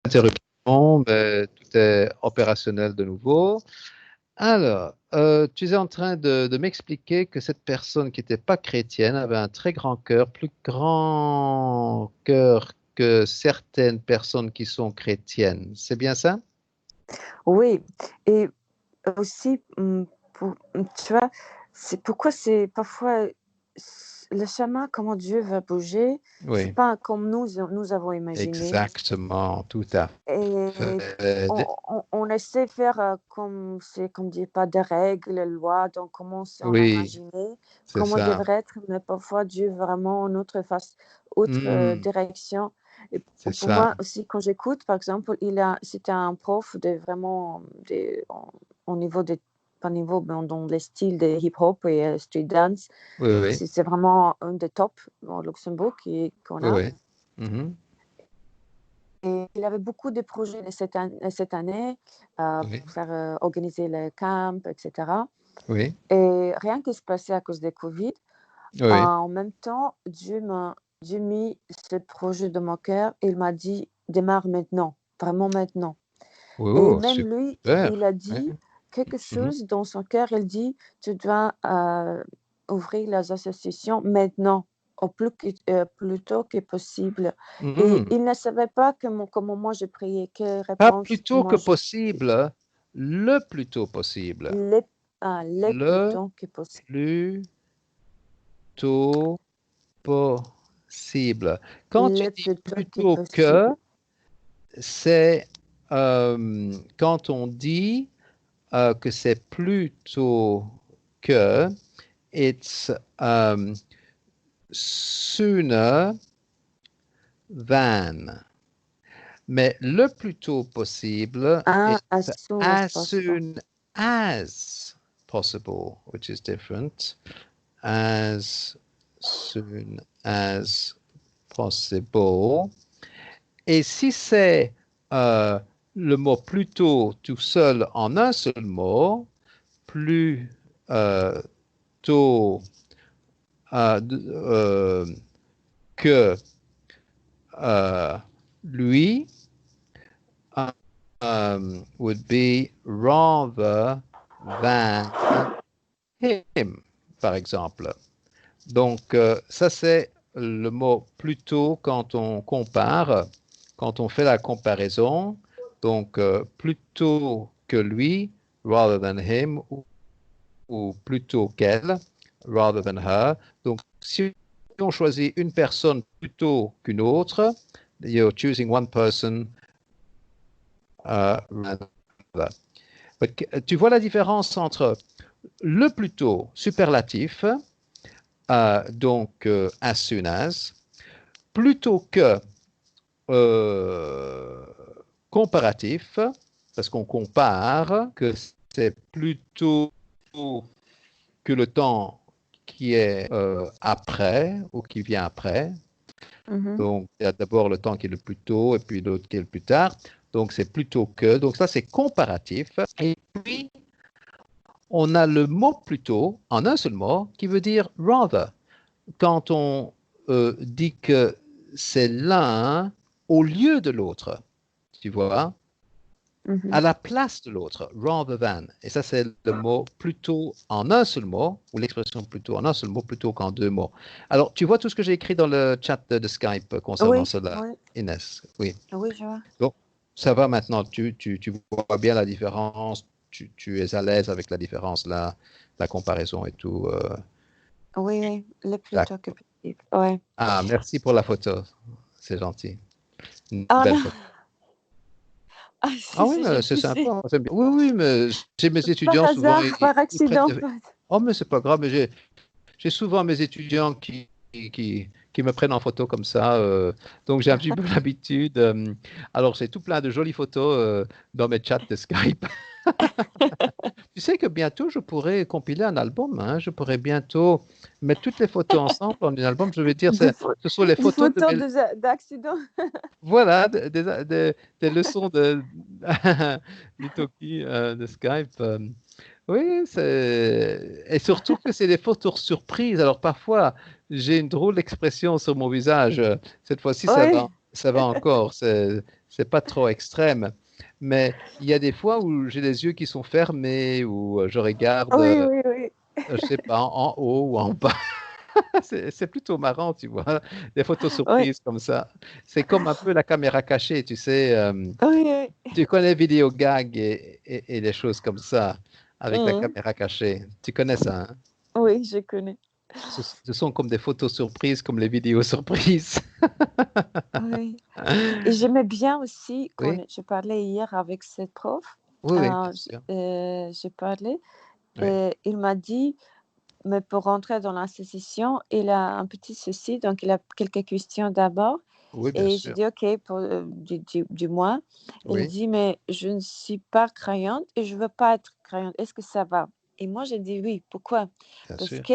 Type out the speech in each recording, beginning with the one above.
interruption, mais tout est opérationnel de nouveau. Alors, tu es en train de m'expliquer que cette personne qui n'était pas chrétienne avait un très grand cœur, plus grand cœur que certaines personnes qui sont chrétiennes. C'est bien ça? Oui, et aussi, tu vois, c'est pourquoi c'est parfois le chemin, comment Dieu va bouger, c'est Oui, pas comme nous avons imaginé. exactement, tout à Et fait. on essaie de faire comme dit, pas de règles, de lois, donc comment on a Oui, imaginé, c'est comment ça. devrait être, mais parfois Dieu vraiment une autre face, autre Hmm, direction. Et c'est pour ça. moi aussi, quand j'écoute, par exemple, c'était un prof de vraiment au niveau de, pas niveau, mais dans les styles de hip-hop et street dance. Oui, oui, C'est vraiment un des tops au Luxembourg qu'on oui, a. oui. Mhm, Et il avait beaucoup de projets cette année oui, pour faire organiser le camp, etc. oui, Et rien qui se passait à cause de Covid. oui. En même temps, Dieu mis ce projet de mon cœur et il m'a dit, démarre maintenant, vraiment maintenant. Et Oh, même lui, il super. a Oui. dit quelque Mhm. chose dans son cœur. Il dit, tu dois ouvrir les associations maintenant, plus tôt que possible. Et Mhm. il ne savait pas comment moi je priais, quelle Pas plus réponse tôt que moi possible, le plus tôt possible. le, le plus Le tôt que possible. plus tôt possible. Quand tu Le dis plus tôt que plutôt que, possible. c'est quand on dit que c'est plutôt que, it's sooner than. Mais le plus tôt possible est As soon as as possible. soon as possible, which is different. As soon as possible. Et si c'est le mot plutôt tout seul en un seul mot, plus tôt que lui, would be rather than him, par exemple. Donc, ça, c'est le mot plutôt quand on compare, quand on fait la comparaison. Donc, plutôt que lui, rather than him, ou plutôt qu'elle, rather than her. Donc, si on choisit une personne plutôt qu'une autre, you're choosing one person rather. Tu vois la différence entre le plutôt superlatif, donc as soon as, plutôt que euh, comparatif, parce qu'on compare, que c'est plutôt que le temps qui est après ou qui vient après. Mhm. Donc, il y a d'abord le temps qui est le plus tôt et puis l'autre qui est le plus tard. Donc, c'est plutôt que. Donc, ça, c'est comparatif. Et puis, on a le mot plutôt en un seul mot qui veut dire rather. Quand on dit que c'est l'un au lieu de l'autre, tu vois, à Mhm. la place de l'autre, rather than. Et ça, c'est le mot plutôt en un seul mot, ou l'expression plutôt en un seul mot plutôt qu'en deux mots. Alors, tu vois tout ce que j'ai écrit dans le chat de Skype concernant Oui, cela, oui, Inès? Oui. oui, je vois. Donc, ça va maintenant, tu vois bien la différence, tu es à l'aise avec la différence, la comparaison et tout. Oui, oui, le plus tôt que D'accord. possible. Ouais. Ah, merci pour la photo, c'est gentil. Une Ah belle non, photo. ah, Ah oui, mais j'ai c'est poussé. sympa. Bien. Oui, oui, mais j'ai mes Par étudiants souvent, hasard, par ils prennent accident. des... Oh, mais c'est pas grave, mais j'ai souvent mes étudiants qui me prennent en photo comme ça. Donc j'ai un petit peu l'habitude. Alors j'ai tout plein de jolies photos dans mes chats de Skype. Tu sais que bientôt je pourrais compiler un album. Hein. Je pourrais bientôt mettre toutes les photos ensemble en un album. Je vais dire, Des, pho- ce sont les des photos de photos mes... d'accidents. Voilà, des leçons d'Italki, de Skype. Oui, et surtout que c'est des photos surprises. Alors parfois, j'ai une drôle d'expression sur mon visage. Cette fois-ci, Oui. ça va encore. c'est pas trop extrême. Mais il y a des fois où j'ai les yeux qui sont fermés, où je regarde, Oui, oui, oui. je sais pas, en haut ou en bas. C'est plutôt marrant, tu vois, des photos Oui, surprises comme ça. C'est comme un peu la caméra cachée, tu sais. oui, oui. Tu connais Vidéo Gag et des choses comme ça, avec la Mhm. caméra cachée. Tu connais ça, hein? Oui, je connais. Ce sont comme des photos surprises, comme les vidéos surprises. Oui. Et j'aimais bien aussi quand Oui, je parlais hier avec cette prof, oui, oui, bien sûr. j'ai parlé Oui, et il m'a dit, mais pour rentrer dans la session, il a un petit souci, donc il a quelques questions d'abord. oui, bien Et j'ai sûr. dit, OK, pour, du moins. Il Oui, dit, mais je ne suis pas croyante et je veux pas être croyante. Est-ce que ça va? Et moi, j'ai dit oui. Pourquoi? bien Parce sûr. que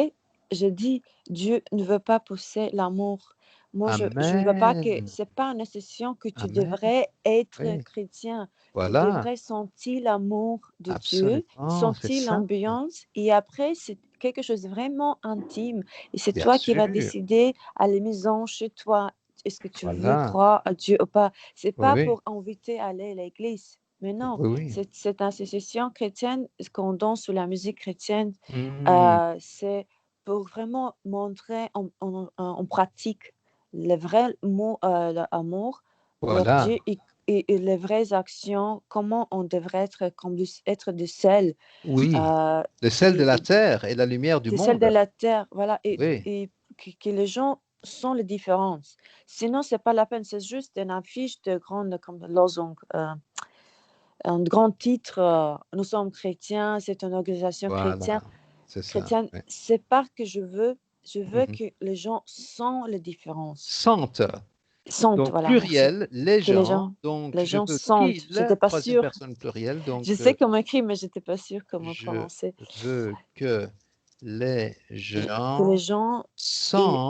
je dis, Dieu ne veut pas pousser l'amour. Moi, je ne veux pas que, Amen. c'est pas une session que tu Amen. devrais être Oui, chrétien. Tu voilà. devrais sentir l'amour de Dieu, Absolument, c'est sentir ça. l'ambiance et après, c'est quelque chose de vraiment intime. Et c'est Bien toi qui vas sûr. décider à la maison, chez toi, est-ce que tu veux Voilà. croire à Dieu ou pas? C'est Oui, pas oui, pour inviter à aller à l'église. Mais non, oui, oui. c'est une association chrétienne, ce qu'on danse sur la musique chrétienne, Hmm, c'est pour vraiment montrer en pratique le vrai mot, l'amour vers voilà. Dieu et les vraies actions, comment on devrait être comme être de sel, Oui. euh, Le sel de la et terre et la lumière du de celle de monde. la terre, voilà, Oui. et que les gens sont les différences. Sinon, c'est pas la peine, c'est juste une affiche de grande, comme losange, un grand titre, nous sommes chrétiens, c'est une organisation Voilà. C'est ça. chrétienne. Oui. C'est pas que je veux Mhm. que les gens sentent les différences. Sentent. Sentent, Donc, voilà, merci. pluriel, les Que gens. Donc, les je gens veux sentent. qu'il, J'étais pas troisième sûre. personne pluriel. Je Donc, sais comment écrire, mais j'étais pas sûre comment je prononcer. veux que les Que les gens gens,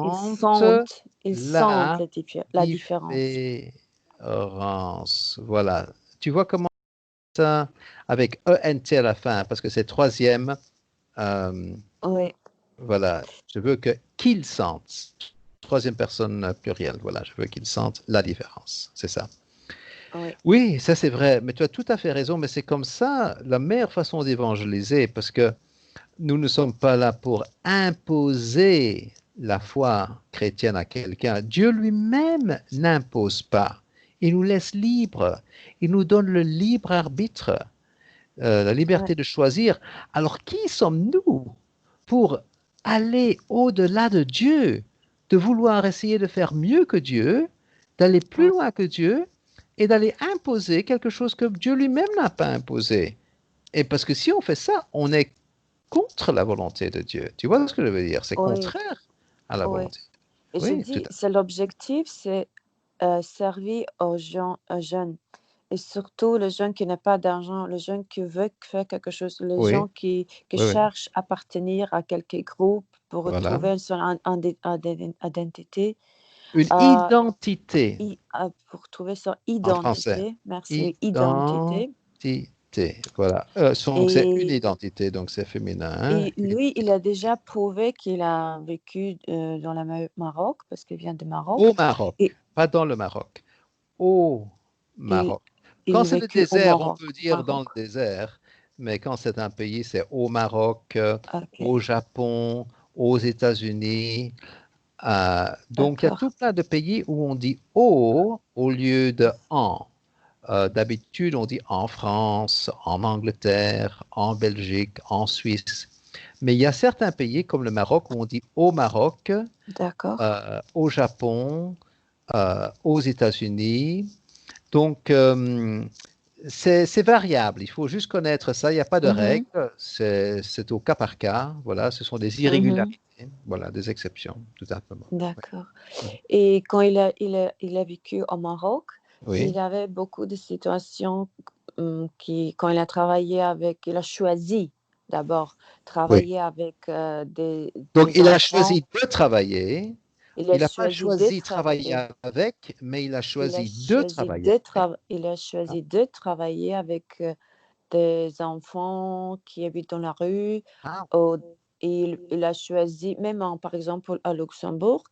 sentent ils sentent la la différence. différence. Voilà. Tu vois comment ça, avec ENT à la fin, parce que c'est troisième. euh, Oui, voilà. Je veux que qu'ils sentent. Troisième personne plurielle. Voilà. Je veux qu'ils sentent la différence. C'est ça. oui, Oui, ça c'est vrai. Mais tu as tout à fait raison. Mais c'est comme ça la meilleure façon d'évangéliser, parce que nous ne sommes pas là pour imposer la foi chrétienne à quelqu'un. Dieu lui-même n'impose pas. Il nous laisse libres. Il nous donne le libre arbitre, la oui, liberté de choisir. Alors qui sommes-nous pour aller au-delà de Dieu, de vouloir essayer de faire mieux que Dieu, d'aller plus oui, loin que Dieu et d'aller imposer quelque chose que Dieu lui-même n'a pas imposé? Et parce que si on fait ça, on est contre la volonté de Dieu. Tu vois ce que je veux dire? C'est oui, contraire à la oui. volonté. Et je Oui, tout dis, à fait. c'est l'objectif, c'est servir aux jeunes. Et surtout les jeunes qui n'ont pas d'argent, les jeunes qui veulent faire quelque chose, les Oui, gens qui oui, oui. cherchent à appartenir à quelques groupes pour Voilà. retrouver son identité, Une euh, identité pour trouver son en français. identité, merci, Identité. identité. Voilà. Donc c'est une Et, identité, donc c'est féminin. Hein. Une lui, il a identité. déjà prouvé qu'il a vécu dans le Maroc, parce qu'il vient de Maroc, Au Maroc, et pas dans le Maroc. Au il, Maroc. Quand il c'est le vécu au désert, on Maroc. peut dire dans le désert, mais quand c'est un pays, c'est au Maroc, Ok, au Japon, aux États-Unis. Donc, il y a tout d'accord, plein de pays où on dit au lieu de en. D'habitude, on dit en France, en Angleterre, en Belgique, en Suisse. Mais il y a certains pays comme le Maroc où on dit au Maroc, d'accord. au Japon, aux États-Unis. Donc, c'est variable. Il faut juste connaître ça. Il n'y a pas de Mhm, règle. C'est au cas par cas. Voilà, ce sont des mhm, irrégularités. Voilà, des exceptions, tout simplement. Oui. d'accord. Mhm. Et quand il a vécu au Maroc, Oui. il avait beaucoup de situations quand il a travaillé avec, il a choisi d'abord Oui. travailler avec Donc, des il a enfants. choisi de travailler. Il a Il n'a pas choisi de choisi de travailler travailler. avec, mais il a choisi de travailler avec. Il a Ah, choisi de travailler avec des enfants qui habitent dans la rue, ah, ou il a choisi, même par exemple à Luxembourg,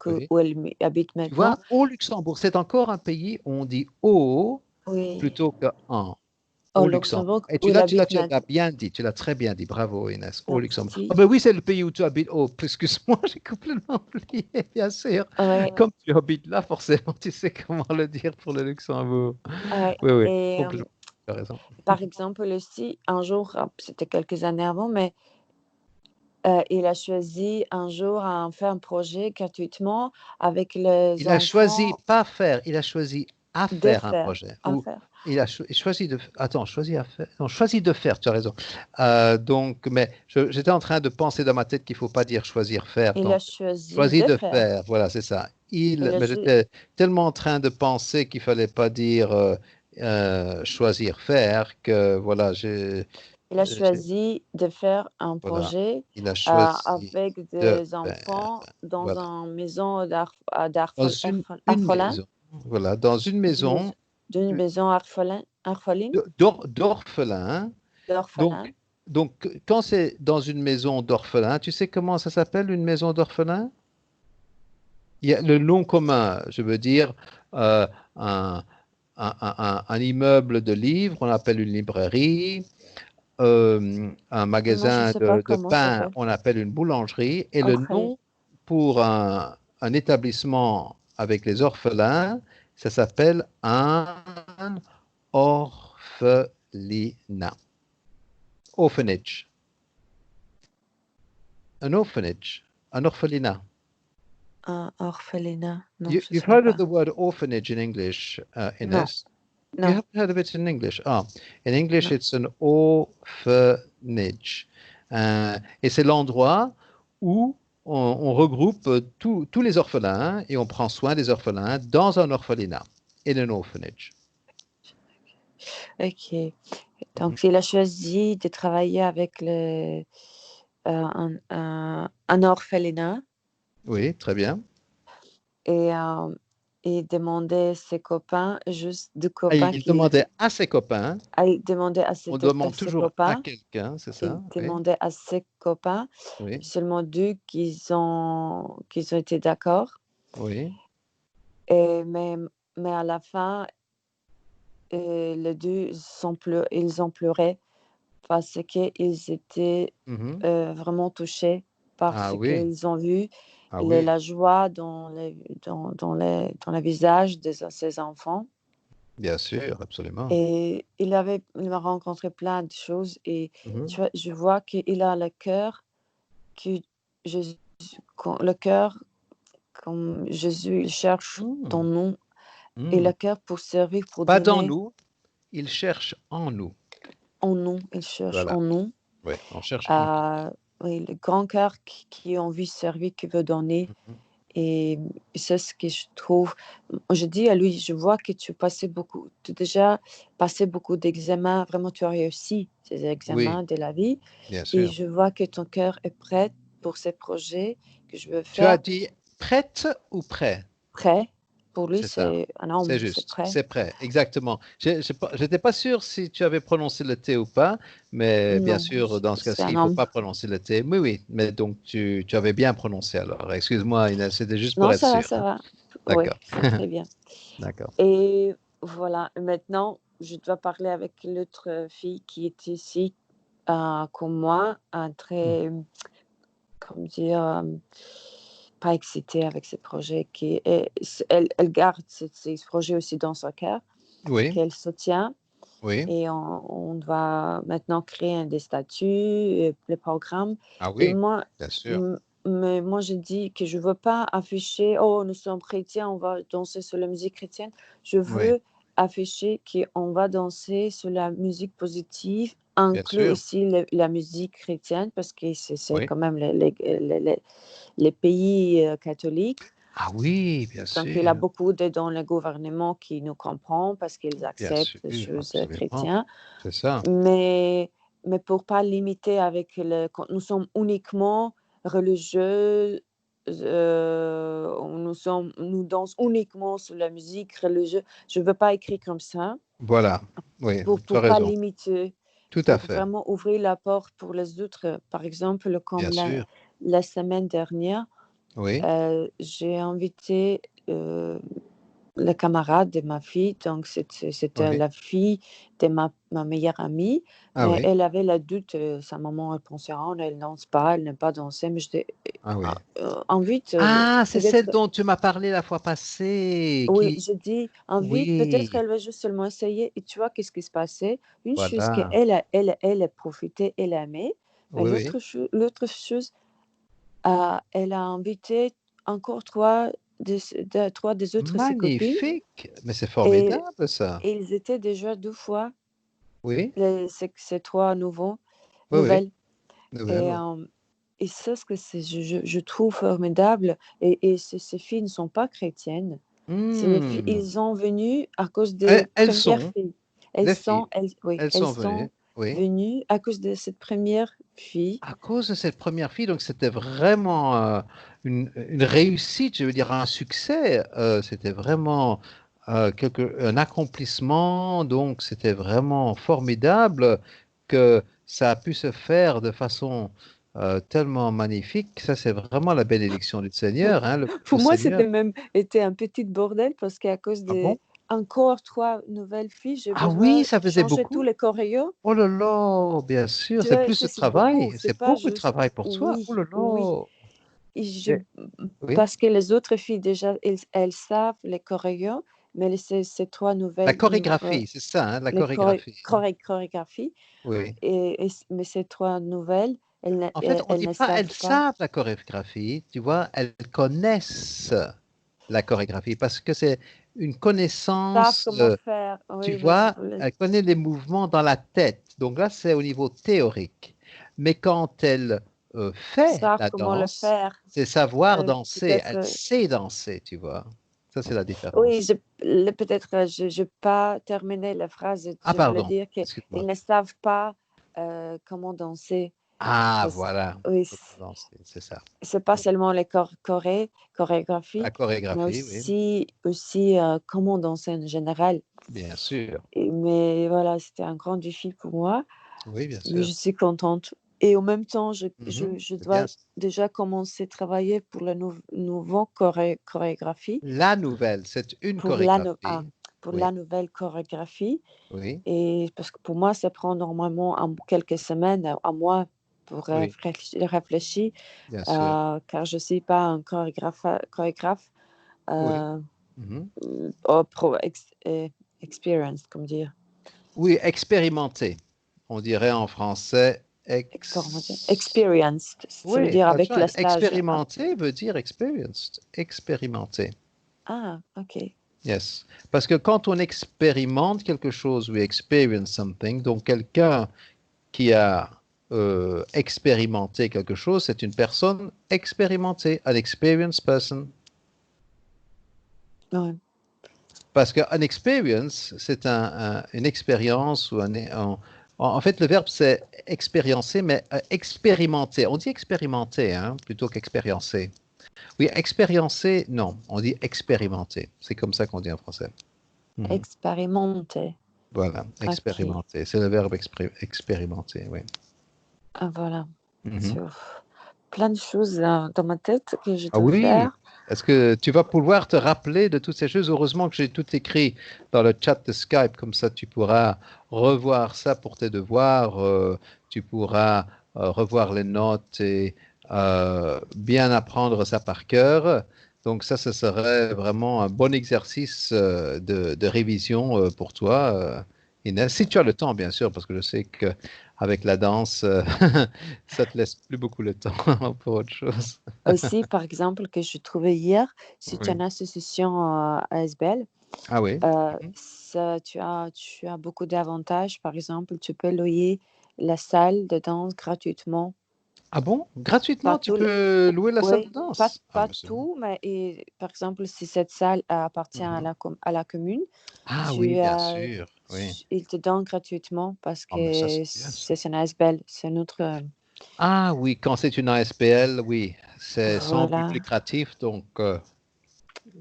Oui. où elle habite Tu vois, maintenant. au Luxembourg, c'est encore un pays où on dit au Oui, plutôt que en. au Au Luxembourg. Luxembourg, Et où il habite tu l'as maintenant. bien dit, tu l'as très bien dit. Bravo, Inès. Au Luxembourg. Ah Merci. ben oui, c'est le pays où tu habites. Oh, excuse-moi, j'ai complètement oublié, bien sûr. Ouais, Comme tu habites là, forcément, tu sais comment le dire pour le Luxembourg. ouais. Oui, oui, Et complètement. Tu as raison. par exemple aussi, un jour, c'était quelques années avant, mais il a choisi un jour à faire un projet gratuitement avec les Il a choisi enfants pas faire, il a choisi à de faire un faire, projet. à Ou faire. il a choisi de. Attends, choisi à faire. Non, choisi de faire, tu as raison. Donc, mais j'étais en train de penser dans ma tête qu'il ne faut pas dire choisir faire. Il a Donc, choisi choisi de de faire. faire, voilà, c'est ça. Il a Mais cho- j'étais tellement en train de penser qu'il fallait pas dire choisir faire que voilà, il a j'ai- choisi de faire un voilà, projet il a choisi avec de des faire, enfants dans voilà, une maison dans une d'orphelins, maison, voilà, dans une maison d'une maison orpheline, d'orphelins. d'orphelins. Donc, quand c'est dans une maison d'orphelins, tu sais comment ça s'appelle une maison d'orphelins? Il y a le nom commun, je veux dire, euh, un, un immeuble de livres, on appelle une librairie, un Moi, je ne magasin sais pas de comment ça pain, s'appelle. on appelle une boulangerie, et le Orphelin. nom pour un établissement avec les orphelins, ça s'appelle un orphelinat. Orphanage. Un orphanage. Un orphelinat. Un orphelinat. Non, je ne You've savais heard of pas. the word orphanage in English, Non, Ines? You non, haven't heard of it in English? Ah, in English, non. it's an orphanage. Et c'est l'endroit où on regroupe tous les orphelins et on prend soin des orphelins dans un orphelinat, in an orphanage. Ok. Mhm. Donc, il a choisi de travailler avec un orphelinat Oui, très bien. et il demandait ses copains, juste deux Ah, copains il qui. demandait à ses copains, Il demandait on demande ses toujours à copains, quelqu'un, c'est il ça? Oui, demandait à ses copains, oui, seulement deux qu'ils ont été d'accord. oui. Et, mais à la fin, les deux ils ont pleuré parce qu'ils étaient Mhm. vraiment touchés par Ah ce oui, qu'ils ont vu, ah oui, la joie dans le visage de ces enfants. bien sûr, absolument. Et il m'a rencontré plein de choses et Mhm. tu vois, je vois qu'il a le cœur que Jésus, le cœur comme Jésus il cherche dans Mm. nous et le Mm. cœur pour servir, pour Pas dans donner nous, il cherche en nous. en nous, il cherche Voilà. en nous. Oui, on cherche en nous. Euh, oui, le grand cœur qui a envie de servir, qui veut donner. Mhm. Et c'est ce que je trouve. Je dis à lui, je vois que tu as déjà passé beaucoup d'examens, vraiment tu as réussi ces Oui, examens de la vie. bien Et sûr. je vois que ton cœur est prêt pour ces projets que je veux Tu as faire. dit prête ou prêt? Prêt, pour lui, C'est ça. c'est un C'est homme, c'est juste. prêt. C'est prêt. Exactement. Je n'étais pas sûr si tu avais prononcé le T ou pas, mais bien Non, sûr, dans ce c'est cas-ci, il un ne faut homme. pas prononcer le T. Oui, oui. Mais donc, tu avais bien prononcé alors. Excuse-moi, Inès, c'était juste pour Non, être ça va, sûr, ça hein. va. Oui, D'accord. c'est très bien. D'accord. Et voilà, maintenant, je dois parler avec l'autre fille qui est ici, comme moi, un Mm. très, comment dire, pas excitée avec ce projet. Elle garde ces projets aussi dans son cœur, Oui, qu'elle soutient. oui. Et on va maintenant créer des statuts, les programmes. Ah Et oui, bien sûr. mais moi, je dis que je ne veux pas afficher, oh, nous sommes chrétiens, on va danser sur la musique chrétienne. Je Oui, veux afficher qu'on va danser sur la musique positive, bien inclus sûr. aussi la musique chrétienne, parce que c'est Oui. quand même les pays catholiques. Ah oui, bien Donc, il y a sûr. beaucoup dans le gouvernement qui nous comprend parce qu'ils Bien acceptent sûr, les choses absolument. chrétiennes. C'est ça. Mais, mais pour pas limiter avec quand nous sommes uniquement religieux, nous dansons uniquement sur la musique religieuse. Je veux pas écrire comme ça Voilà. Oui, tu as pour pas raison. limiter. Tout à pour fait, vraiment ouvrir la porte pour les autres. Par exemple, comme bien sûr. la semaine dernière, Oui, j'ai invité la camarade de ma fille, donc c'était oui. la fille de ma meilleure amie, Ah mais oui, elle avait la doute, sa maman, elle pensait, oh, elle danse pas, elle n'aime pas danser, mais je dis, ah oui. invite, Ah, c'est celle peut-être, dont tu m'as parlé la fois passée, oui, qui... je dis, invite, peut-être Oui, elle va juste seulement essayer, et tu vois, qu'est-ce qui se passait? Une chose voilà. elle a profité, elle a aimé, mais Oui, oui. l'autre chose, elle a invité encore trois des autres ses copines, Magnifique. Mais c'est et formidable, ça. et ils étaient déjà 2 fois Oui, ces 3 oui, oui. nouvelles et Nouvelle. et ça, ce que c'est je trouve formidable et ces filles ne sont pas chrétiennes. C'est les filles Hmm. ils sont venus à cause des Elles premières sont, filles. les filles, elles Elles sont sont venues. Oui. venues à cause de cette première fille. À cause de cette première fille, donc c'était vraiment une réussite, je veux dire un succès. C'était vraiment un accomplissement, donc c'était vraiment formidable que ça a pu se faire de façon tellement magnifique. Ça, c'est vraiment la bénédiction du Seigneur, hein, le Pour moi, Seigneur. c'était même été un petit bordel parce qu'à cause Ah de bon? encore 3 nouvelles filles, j'ai Ah besoin oui, ça faisait changer tous beaucoup. les choréos. Oh là là, bien sûr, Tu c'est vois, plus ça de c'est beaucoup, travail, c'est c'est pas beaucoup de juste travail pour toi. Oh oui, là oui. là. Et je Et- oui. parce que les autres filles déjà, elles savent les choréos, mais ces 3 La nouvelles chorégraphie, c'est ça, hein, la les chorégraphie. Hein. chorégraphies Oui. mais ces 3 nouvelles, En fait, on ne elles dit ne pas elles savent pas, savent la chorégraphie, tu vois, elles connaissent la chorégraphie parce que c'est une savent connaissance, comment faire. tu Oui, mais vois, elle connaît les mouvements dans la tête. Donc là, c'est au niveau théorique. Mais quand elle fait savent la comment le danse, faire. c'est savoir danser, Peut-être, elle sait danser, tu vois. Ça, c'est la oui, différence. peut-être, je pas terminé la phrase. Ah, Je voulais pardon, dire qu'ils excuse-moi. ne savent pas, comment danser. Ah, Parce voilà, oui, comment danser, c'est ça. c'est pas Oui. seulement les La chorégraphies, mais chorégraphie, oui, aussi, comment danser en général. bien sûr. Mais voilà, c'était un grand défi pour moi, Oui, bien mais sûr. je suis contente et en même temps, Mhm, je c'est bien. dois déjà commencer à travailler pour le nouveau chorégraphie, La nouvelle, c'est une pour la nou ah, chorégraphie. pour Oui, la nouvelle chorégraphie oui, et parce que pour moi, ça prend normalement quelques semaines, un mois pour, oui, réfléchir, bien sûr. car je ne suis pas un chorégraphe, Oui. heu, Mhm. pro experienced, comme dire? Oui, expérimenter. On dirait en français Comment dire? Experienced, ça veut Oui, dire that's avec le right. stage. Ah, Expérimenter veut dire experienced. Expérimenter. ah, OK. Yes. Parce que quand on expérimente quelque chose, we experience something, donc quelqu'un qui a expérimenté quelque chose, c'est une personne expérimentée, an experienced person. Ouais. Parce qu'un experience, c'est une expérience ou en fait, le verbe c'est expériencer, mais expérimenter. On dit expérimenter hein, plutôt qu'expériencer. Oui, expériencer, non, on dit expérimenter. C'est comme ça qu'on dit en français. Mhm. Expérimenter. Voilà, OK. expérimenter. C'est le verbe expérimenter, oui. Ah, voilà. Mhm. Sur plein de choses, dans ma tête que je Ah dois oui, faire. est-ce que tu vas pouvoir te rappeler de toutes ces choses? Heureusement que j'ai tout écrit dans le chat de Skype, comme ça tu pourras revoir ça pour tes devoirs, tu pourras revoir les notes et bien apprendre ça par cœur. Donc ça, ce serait vraiment un bon exercice de révision pour toi, Inès, si tu as le temps, bien sûr, parce que je sais qu'avec la danse, ça te laisse plus beaucoup le temps pour autre chose. Aussi, par exemple, que je trouvais hier, si tu as Oui. une association, ASBL, Ah oui. Mhm. ça tu as beaucoup d'avantages. Par exemple, tu peux louer la salle de danse gratuitement. Ah bon? Pas Gratuitement, tu tout le peux louer la salle de Oui, danse? Ah, pas mais c'est bon. tout, mais par exemple, si cette salle appartient Mhm. à la commune, Ah oui, tu bien as sûr. Oui. ils te donnent gratuitement parce Ah, mais ça, que c'est bien, ça. c'est un ASBL, c'est notre, Ah oui, quand c'est une ASPL, oui, c'est sans but voilà. lucratif, donc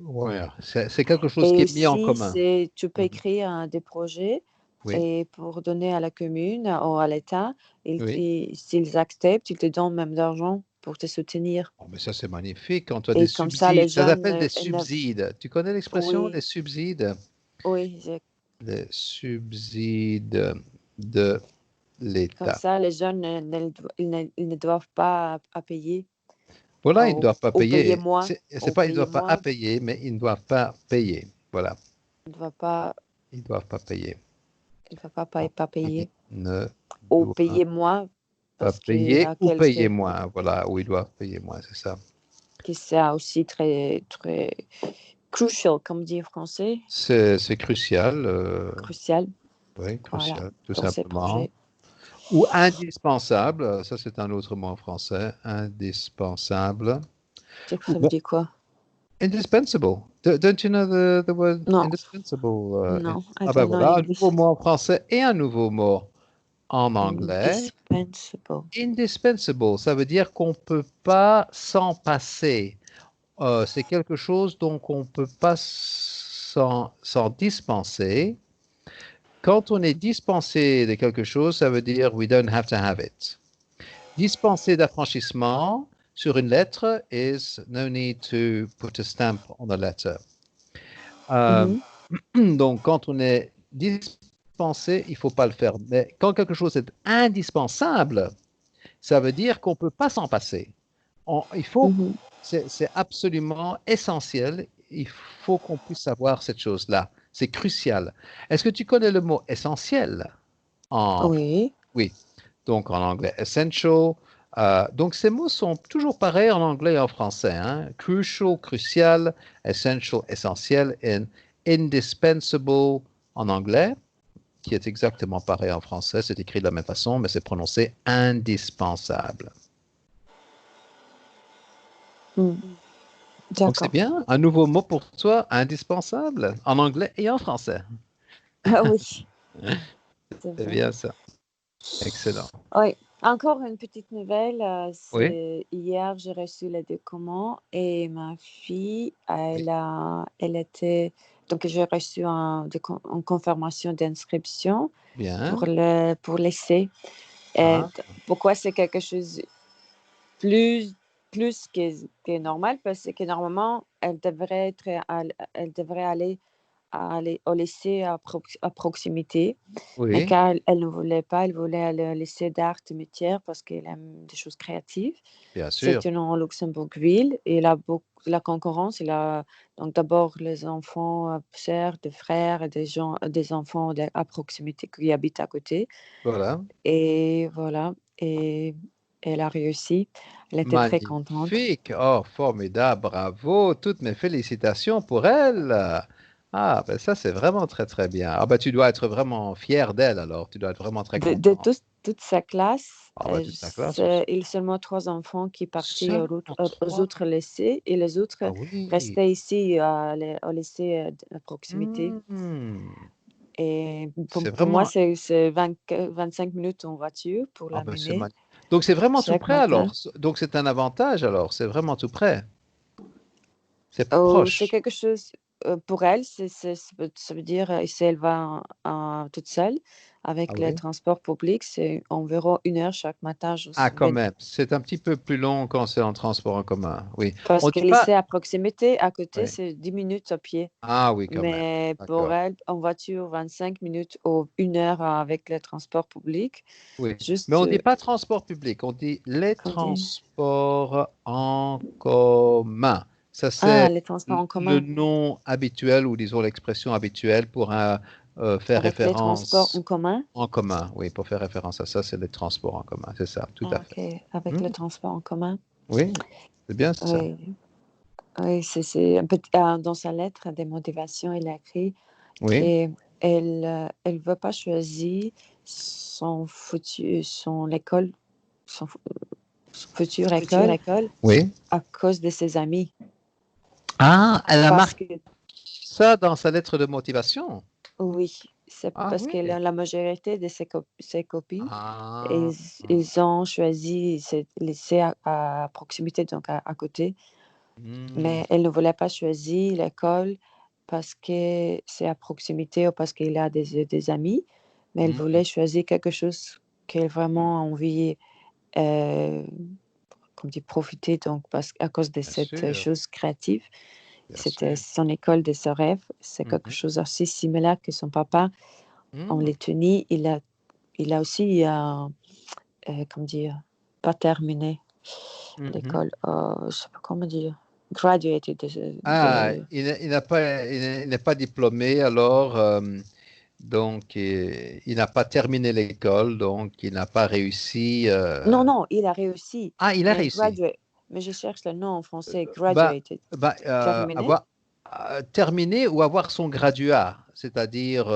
ouais, c'est quelque chose qui Et est mis en aussi, commun. c'est tu peux Mhm. écrire, des projets Oui, et pour donner à la commune ou à l'État, oui. s'ils acceptent, ils te donnent même d'argent pour te soutenir. Oh, mais ça, c'est magnifique quand tu as des Et comme ça, les subsides. Ça jeunes, s'appelle des subsides. Tu connais l'expression, les oui, subsides? oui, Les subsides de comme l'État. ça, les jeunes, ils ne doivent pas à payer Voilà, ils ne doivent pas ou payer payer. moins, C'est pas, ils ne doivent pas à moins, payer, mais ils ne doivent pas payer. Voilà, ils ne doivent pas, ils ne doivent pas payer. ils ne doivent pas Ils payer ne ou doivent payer moins pas parce qu'il payer a ou payer quelques, moins. Voilà, ou ils doivent payer moins, c'est ça. qui c'est aussi très, très crucial, comme dit en français, C'est crucial, crucial, oui, voilà, crucial, tout dans ces simplement. projets. Ou indispensable, ça c'est un autre mot en français, indispensable. Ou Ça veut bon, dire quoi? indispensable. Don't you know the word Non, indispensable? non, I Ah ben don't know voilà, un English. nouveau mot en français et un nouveau mot en anglais. Indispensable. Indispensable, ça veut dire qu'on ne peut pas s'en passer. C'est quelque chose dont on ne peut pas s'en dispenser. Quand on est dispensé de quelque chose, ça veut dire we don't have to have it. Dispensé d'affranchissement sur une lettre is no need to put a stamp on the letter. Euh, Mhm, donc, quand on est dispensé, il ne faut pas le faire. Mais quand quelque chose est indispensable, ça veut dire qu'on ne peut pas s'en passer. Il faut, mhm, c'est absolument essentiel. Il faut qu'on puisse savoir cette chose-là. C'est crucial. Est-ce que tu connais le mot essentiel en oui. oui, donc en anglais essential. Donc ces mots sont toujours pareils en anglais et en français, hein. Crucial, crucial, essential, essentiel, et indispensable en anglais, qui est exactement pareil en français. C'est écrit de la même façon, mais c'est prononcé indispensable. Mm, Donc c'est d'accord. bien, un nouveau mot pour toi, indispensable, en anglais et en français. Ah oui, c'est C'est vrai. bien ça. Excellent. Oui, encore une petite nouvelle. Oui, C'est hier, j'ai reçu les documents et ma fille, oui, elle était, donc j'ai reçu une confirmation d'inscription bien. pour l'essai. Et Ah, pourquoi c'est quelque chose plus, plus que normal? Parce que normalement, elle devrait aller au lycée à proximité. Mais oui, car elle ne voulait pas, elle voulait aller au lycée d'art et métiers parce qu'elle aime des choses créatives. bien sûr. C'est en Luxembourgville et la concurrence, donc d'abord les enfants sœurs, de frères et des enfants à proximité qui habitent à côté. Voilà. Et voilà, et elle a réussi. Elle était très contente. Magnifique. Oh, formidable. Bravo. Toutes mes félicitations pour elle. Ah, ben ça, c'est vraiment très, très bien. Ah, ben tu dois être vraiment fier d'elle alors. Tu dois être vraiment très De content. toute sa classe, Ah, ben toute ta classe aussi. il y a seulement 3 enfants qui partaient Seulement aux trois. autres lycées et les autres Ah oui. restaient ici au lycée à proximité. Hmm. Et C'est pour moi, vraiment. c'est 25 minutes en voiture pour Ah, ben c'est l'amener Donc, c'est vraiment tout chaque près matin. alors. Donc, c'est un avantage alors. C'est vraiment tout près. C'est Oh, c'est proche. quelque chose pour elle, ça veut dire si elle va toute seule Ah avec les oui. transports publics, c'est environ 1 heure chaque matin Ah, quand ben, même. C'est un petit peu plus long quand c'est en transport en commun. Oui. parce On que dit le pas. lycée à proximité, à côté, Oui. c'est 10 minutes à pied. Ah oui, quand même. Mais pour D'accord. elle, en voiture, 25 minutes ou 1 heure avec les transports publics. Oui, mais Juste, on ne dit pas transport public, on dit les qu'on dit, transports en commun. Ça, ah, c'est les transports en le commun. nom habituel ou disons l'expression habituelle pour faire Avec les transports en référence commun. en commun. Oui, pour faire référence à ça, c'est les transports en commun. C'est ça, tout à Ah, fait. ok, avec Hmm. les transports en commun. Oui, c'est bien ça. Oui, oui, c'est un peu dans sa lettre de motivation, il a écrit Oui, qu'elle elle veut pas choisir son école, son, son future future école école. Oui. à cause de ses amis. Ah, elle a Parce marqué que, ça dans sa lettre de motivation. oui, c'est Ah parce oui. que la majorité de ses copines, Ah, ils ont choisi ce lycée à proximité, donc à côté. hmm. Mais elle ne voulait pas choisir l'école parce que c'est à proximité ou parce qu'il a des amis. mais elle voulait choisir quelque chose qu'elle vraiment a envie comme dit, profiter donc à cause de Bien cette sûr, chose créative. bien C'était sûr. son école de ses rêves. C'est quelque chose aussi similaire que son papa en Lettonie. Il a aussi, comment dire, pas terminé l'école. Je sais pas comment dire. Graduated Ah, il n'est pas diplômé, alors, donc, il n'a pas terminé l'école, donc il n'a pas réussi. Non, il a réussi. Ah, il a Mais réussi. graduate. Mais je cherche le nom en français. Bah, Graduated. Terminé. avoir terminé ou avoir son graduat, c'est-à-dire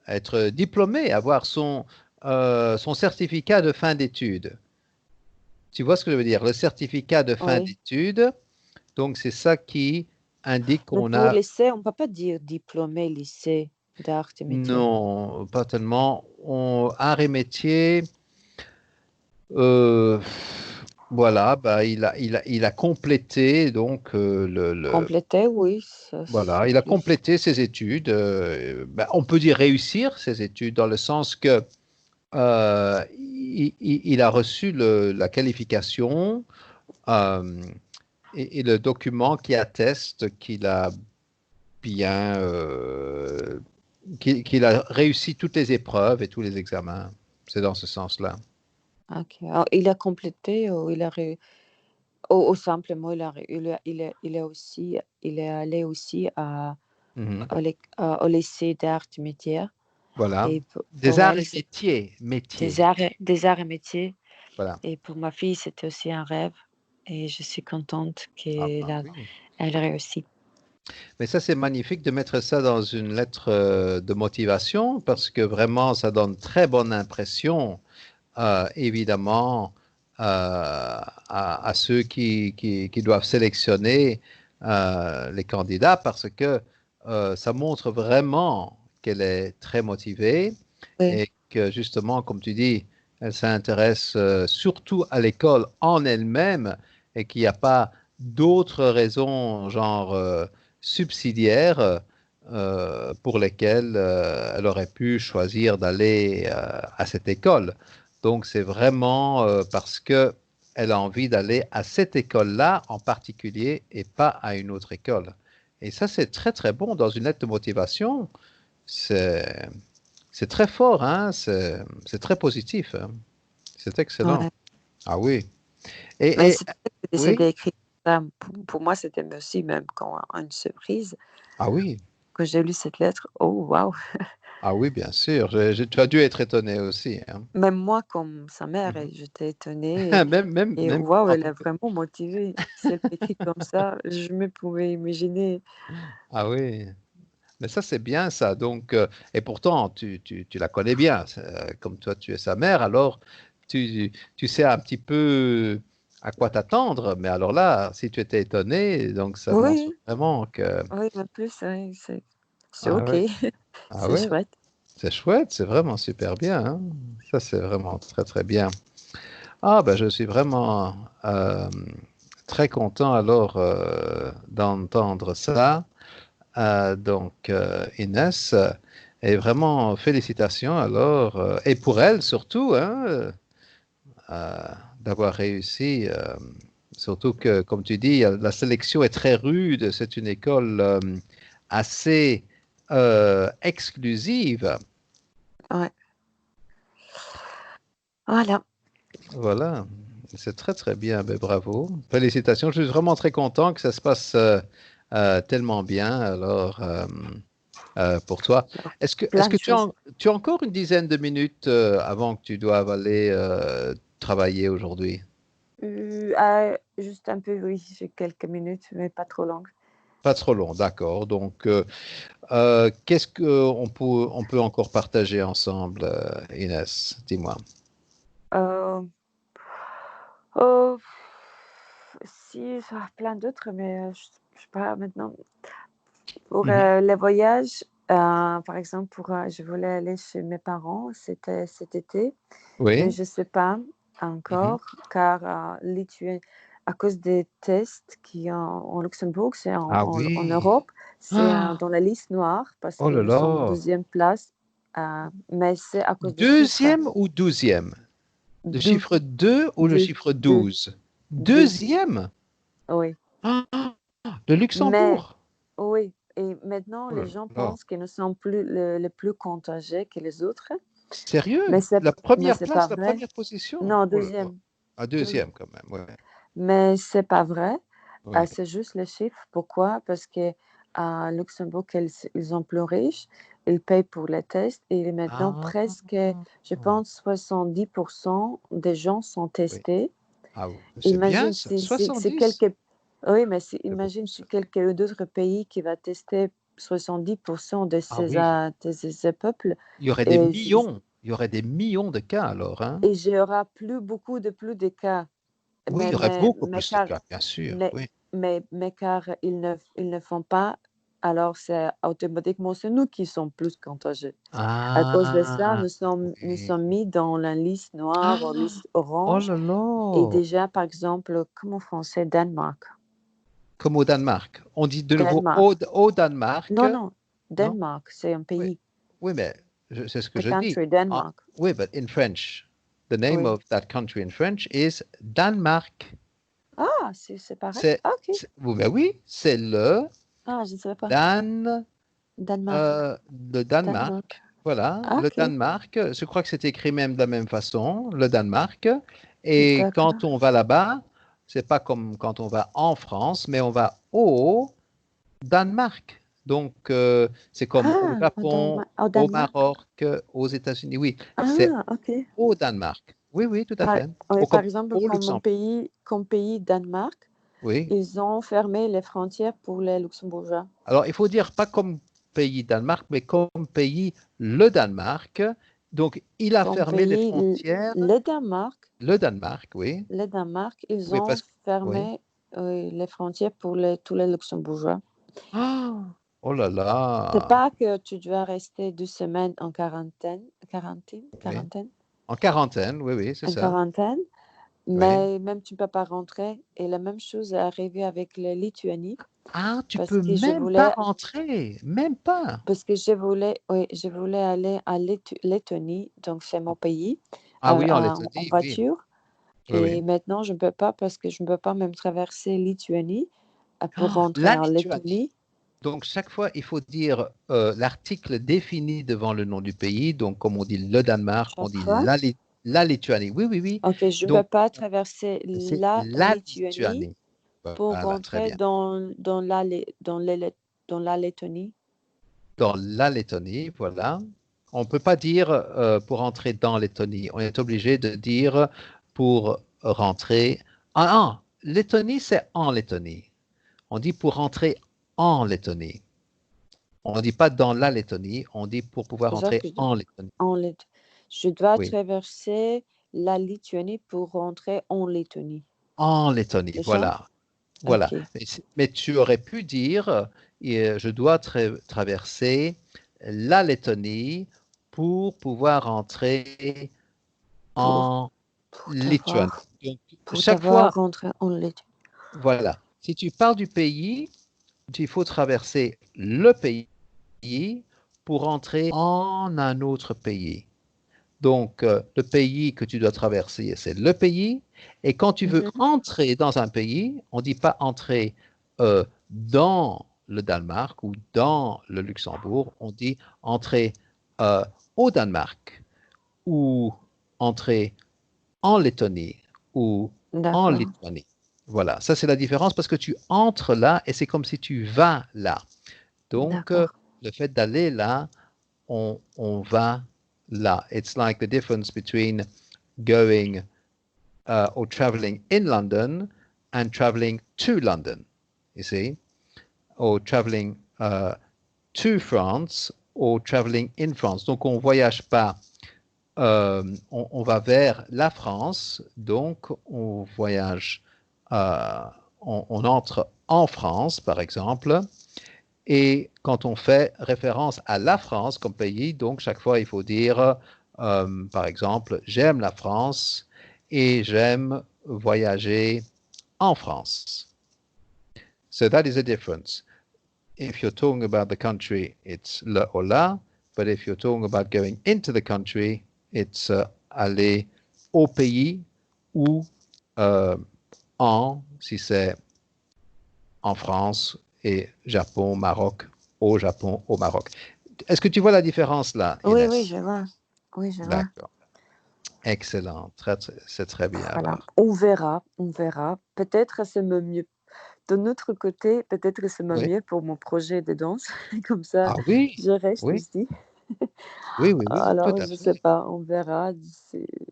être diplômé, avoir son certificat de fin d'études. Tu vois ce que je veux dire? Le certificat de fin Oui. d'études, donc c'est ça qui indique Mais qu'on pour a. lycée, on ne peut pas dire diplômé lycée d'art et métier. Non, pas tellement. Art et métier, euh, voilà, bah, il a complété donc Complété, oui. voilà, C'est il a plus complété ses études. Bah, on peut dire réussir ses études dans le sens que il a reçu la qualification euh, et le document qui atteste qu'il a bien, qu'il a réussi toutes les épreuves et tous les examens. C'est dans ce sens-là. OK. Alors, il a complété ou il a ou simplement il est allé aussi Mhm. au lycée d'art et métiers Voilà. et Des pour arts elle, et c'est métiers. Métiers. des arts et métiers Voilà. et pour ma fille, c'était aussi un rêve et je suis contente Ah qu'elle bah a oui. elle réussit. Mais ça, c'est magnifique de mettre ça dans une lettre de motivation parce que vraiment, ça donne très bonne impression, évidemment, à ceux qui doivent sélectionner les candidats parce que ça montre vraiment qu'elle est très motivée Oui, et que justement, comme tu dis, elle s'intéresse surtout à l'école en elle-même et qu'il n'y a pas d'autres raisons, genre subsidiaires, pour lesquelles elle aurait pu choisir d'aller à cette école. Donc, c'est vraiment parce que elle a envie d'aller à cette école-là en particulier et pas à une autre école. Et ça, c'est très, très bon dans une lettre de motivation. C'est c'est très fort, hein? C'est très positif, hein. C'est excellent. ouais. Ah oui. Mais Et c'est vrai que oui, décider d'écrire ça, pour moi, c'était aussi même quand une surprise ah oui, quand j'ai lu cette lettre. Oh, waouh! ah oui, bien sûr. Tu as dû être étonné aussi, hein. Même moi, comme sa mère, Mhm. j'étais étonnée et Même waouh, en elle tant est que- vraiment motivée. Si elle écrit comme ça, je me pouvais imaginer. Ah oui. Mais ça, c'est bien ça. Donc, et pourtant, tu la connais bien. Comme toi, tu es sa mère, alors tu sais un petit peu à quoi t'attendre. Mais alors là, si tu étais étonné, donc ça montre Oui, vraiment que. oui, en plus, oui, c'est Ah OK. oui, ah C'est oui, chouette. c'est chouette, c'est vraiment super bien, hein. Ça, c'est vraiment très, très bien. Ah, ben, je suis vraiment très content alors d'entendre ça. Donc, Inès, et vraiment félicitations alors, et pour elle surtout, hein, euh, d'avoir réussi. Surtout que, comme tu dis, la sélection est très rude. C'est une école assez exclusive. Ouais. Voilà. Voilà, c'est très très bien, ben, bravo. Félicitations, je suis vraiment très content que ça se passe tellement bien alors pour toi. Alors, Est-ce plein que de choses. tu as encore une dizaine de minutes avant que tu doives aller travailler aujourd'hui? Juste un peu, oui, j'ai quelques minutes, mais pas trop longues. Pas trop long, d'accord. Donc, qu'est-ce on peut encore partager ensemble, Inès? Dis-moi. Euh, oh, si, plein d'autres, mais je sais pas maintenant. Pour Mhm. les voyages, par exemple, je voulais aller chez mes parents, c'était cet été, mais Oui. je sais pas Mhm. encore, car à cause des tests qui en Luxembourg, c'est Ah en oui. Europe, c'est Ah, dans la liste noire parce oh là qu'ils sont en là. deuxième place Mais c'est à cause du chiffre. Deuxième ou douzième? Le chiffre 2 ou le chiffre 12? Deuxième? Oui. Ah, le Luxembourg. Oui. Et maintenant, Oh là les gens là. pensent que nous sommes plus les plus contagieux que les autres. Sérieux? Mais La première c'est place, pas la vrai. première position? Non, Oh là là. deuxième. Ah, deuxième quand même, ouais. Mais c'est pas vrai. Ouais. C'est juste les chiffres. Pourquoi? Parce que à Luxembourg, ils sont plus riches. Ils payent pour les tests et maintenant Ah, presque, je pense, 70% des gens sont oui. testés. Ah, c'est bien Imagine ça, si 70. oui, mais C'est imagine beaucoup, si ça. quelques d'autres pays qui va tester 70% de Ah oui, ces peuples il y aurait des et, millions. Il y aurait des millions de cas alors, hein? et il y aura plus de cas. Oui, il y aurait beaucoup Mais plus de car, cas, bien sûr, mais, oui. mais car ils ne font pas, alors c'est automatiquement c'est nous qui sommes plus contagieux. À cause de ça, Ah, nous oui. sommes mis dans la liste noire ou Ah, liste oh orange. là Et là! déjà, par exemple, comme en français, Danemark. Comme au Danemark. On dit de nouveau Danemark. au Danemark, Non, non? Danemark, c'est un Oui, pays. oui, mais c'est ce que The je dis. country, Ah, Denmark. oui, but in French, the name Oui. of that country in French is Danemark. Ah, c'est pareil? C'est, Ah, OK. oui, ben oui, c'est Ah, je ne savais pas. Dan, Danemark. le Danemark. Danemark. Voilà, Ah, le OK. Danemark. Je crois que c'est écrit même de la même façon, le Danemark. Et quand D'accord. on va là-bas, c'est pas comme quand on va en France, mais on va au Danemark. Donc, c'est comme au Ah, Japon, au au Danemark. Maroc, aux États-Unis. Oui, c'est Ah, OK. au Danemark. Oui, oui, tout à fait. Oui, Ou par comme exemple, au Luxembourg. comme pays Danemark, Oui. ils ont fermé les frontières pour les Luxembourgeois. Alors, il faut dire pas comme pays Danemark, mais comme pays le Danemark. Donc, il a Comme fermé les pays frontières. Le Danemark, oui. le Danemark, ils Oui, ont parce que. Oui. fermé les frontières pour tous les Luxembourgeois. Ah, oh là C'est là. pas que tu dois rester 2 semaines en Oui. quarantaine, En quarantaine, oui, oui, c'est en ça. quarantaine, Oui. mais même tu peux pas rentrer. Et la même chose est arrivée avec la Lituanie Ah, tu parce peux que je même pas voulais, rentrer. Même pas. oui, je voulais aller à Lettonie, donc c'est mon pays, Ah oui, en en Lettonie, oui. voiture. Oui, oui. Et maintenant, je ne peux pas parce que je ne peux pas même traverser Lituanie pour Ah, rentrer la en Lituanie. Lettonie. Donc, chaque fois, il faut dire l'article défini devant le nom du pays. Donc, comme on dit le Danemark, on Chaque dit fois. la Lituanie. Oui, oui, oui. OK, je ne peux Donc, pas traverser c'est la la Lituanie Lituanie. pour Voilà, très rentrer bien. dans la Lettonie. Dans la Lettonie, voilà. On ne peut pas dire pour entrer dans Lettonie. On est obligé de dire pour rentrer. Ah, ah, Lettonie, c'est en Lettonie. On dit pour rentrer en Lettonie. On ne dit pas dans la Lettonie, on dit pour pouvoir C'est ça rentrer que en Lettonie. je dois Oui, traverser la Lituanie pour rentrer en Lettonie. en Lettonie, C'est ça? voilà. Voilà. OK. Mais tu aurais pu dire, je dois traverser la Lettonie pour pouvoir entrer Pour, en pour Lituanie. t'avoir, Donc, pour chaque t'avoir fois, rentré en Lettonie. voilà. Si tu pars du pays, il faut traverser le pays pour entrer en un autre pays. Donc, le pays que tu dois traverser, c'est le pays. Et quand tu veux Mhm. entrer dans un pays, on ne dit pas entrer dans le Danemark ou dans le Luxembourg, on dit entrer euh, au Danemark ou entrer en Lettonie ou en D'accord, Lituanie. Voilà, ça c'est la différence parce que tu entres là et c'est comme si tu vas là. Donc, d'accord. le fait d'aller là, on va là. It's like the difference between going or traveling in London and traveling to London, you see, or traveling to France or traveling in France. Donc, on ne voyage pas, on va vers la France, donc on voyage, euh, on entre en France, par exemple, et quand on fait référence à la France comme pays, donc chaque fois il faut dire, par exemple, j'aime la France et j'aime voyager en France. So that is a difference. If you're talking about the country, it's le ou la. but if you're talking about going into the country, it's aller au pays ou si c'est en France, et Japon, Maroc, au Japon, au Maroc. Est-ce que tu vois la différence là, Oui, Inès? oui, je vois. Oui, je vois. D'accord. Excellent. C'est très bien. Voilà. Alors. On verra, on verra. Peut-être c'est me mieux. De notre côté, peut-être que c'est Oui. mieux pour mon projet de danse. Comme ça, Ah oui, je reste oui, ici. oui, oui, oui, tout Alors, à je sais fait. pas, on verra.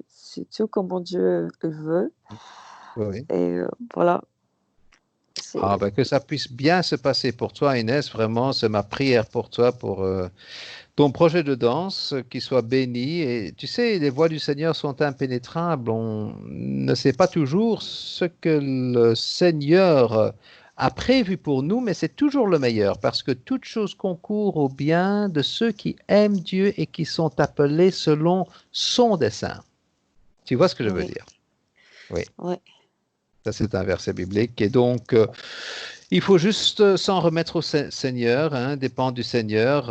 C'est tout comme Dieu le veut. Oui, oui. Et voilà. Ah, ben, que ça puisse bien se passer pour toi, Inès. Vraiment, c'est ma prière pour toi, pour ton projet de danse, qu'il soit béni. Et tu sais, les voies du Seigneur sont impénétrables. On ne sait pas toujours ce que le Seigneur a prévu pour nous, mais c'est toujours le meilleur, parce que toute chose concourt au bien de ceux qui aiment Dieu et qui sont appelés selon son dessein. Tu vois ce que je veux Oui, dire? Oui. oui, Ça, c'est un verset biblique. Et donc, il faut juste s'en remettre au Seigneur, hein, dépendre du Seigneur,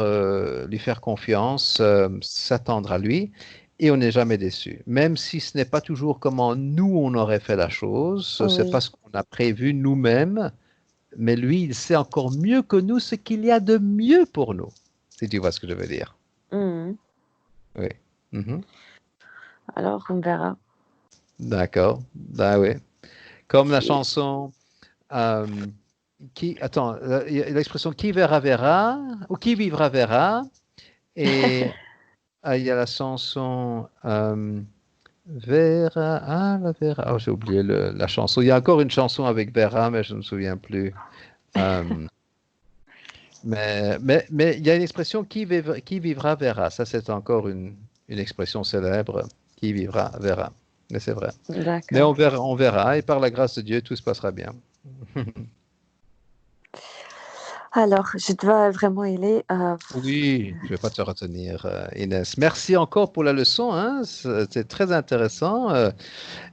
lui faire confiance, s'attendre à lui, et on n'est jamais déçu. Même si ce n'est pas toujours comment nous, on aurait fait la chose, c'est oui. pas ce qu'on a prévu nous-mêmes, mais lui, il sait encore mieux que nous ce qu'il y a de mieux pour nous, si tu vois ce que je veux dire. Mhm. Oui. Mhm. Alors, on verra. D'accord. Ben oui. Comme la Qui- chanson. euh, attends, il y a l'expression qui verra verra, ou qui vivra verra, et il y a la chanson Vera, la Vera, oh, j'ai oublié la chanson. Il y a encore une chanson avec Vera, mais je ne me souviens plus. Euh, mais il y a une expression qui vivra verra. Ça, c'est encore une expression célèbre. Qui vivra verra. Mais c'est vrai. Mais D'accord. on verra, et par la grâce de Dieu, tout se passera bien. Alors, je dois vraiment y aller. Oui, je ne vais pas te retenir, Inès. Merci encore pour la leçon, hein. C'est très intéressant,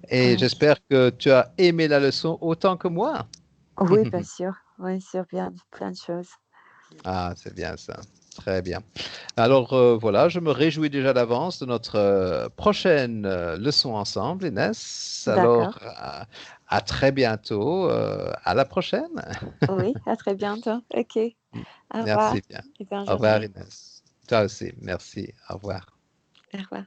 et euh, j'espère que tu as aimé la leçon autant que moi. oui, bien sûr. Oui, sur bien plein de choses. Ah, c'est bien ça. Très bien. Alors voilà, je me réjouis déjà d'avance de notre prochaine leçon ensemble, Inès. D'accord. Alors, à très bientôt. À la prochaine. Oui, à très bientôt. OK. Au revoir Merci bien. et bonne Au revoir, journée. Inès. Toi aussi. Merci. Au revoir. Au revoir.